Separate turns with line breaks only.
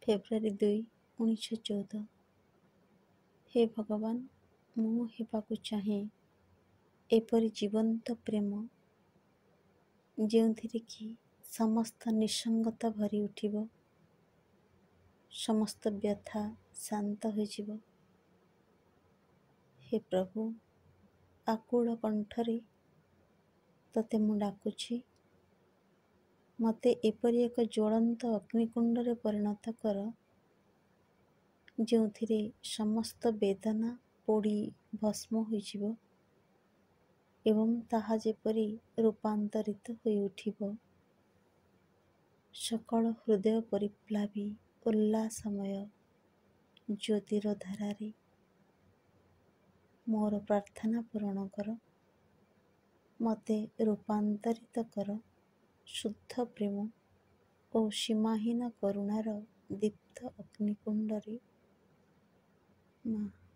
ଫେବୃଆରୀ 2, 1914। ହେ ଭଗବାନ, ମୁଁ ହେବାକୁ ଚାହେଁ ଏପରି ଜୀବନ୍ତ ପ୍ରେମ ଯେଉଁଥିରେ କି ସମସ୍ତ ନିଃସଙ୍ଗତା ଭରି ଉଠିବ, ସମସ୍ତ ବ୍ୟଥା ଶାନ୍ତ ହୋଇଯିବ। ହେ ପ୍ରଭୁ, ଆକୁଳ କଣ୍ଠରେ ତୋତେ ମୁଁ ଡାକୁଛି, ମୋତେ ଏପରି ଏକ ଜ୍ୱଳନ୍ତ ଅଗ୍ନିକୁଣ୍ଡରେ ପରିଣତ କର, ଯେଉଁଥିରେ ସମସ୍ତ ବେଦନା ପୋଡ଼ି ଭସ୍ମ ହୋଇଯିବ ଏବଂ ତାହା ଯେପରି ରୂପାନ୍ତରିତ ହୋଇ ଉଠିବ ସକଳ ହୃଦୟ ପରିପ୍ଲାବୀ ଉଲ୍ଲାସମୟ ଜ୍ୟୋତିର ଧାରାରେ। ମୋର ପ୍ରାର୍ଥନା ପୂରଣ କର, ମୋତେ ରୂପାନ୍ତରିତ କର ଶୁଦ୍ଧ ପ୍ରେମ ଓ ସୀମାହୀନ କରୁଣାର ଦୀପ୍ତ ଅଗ୍ନିକୁଣ୍ଡରେ। ମା।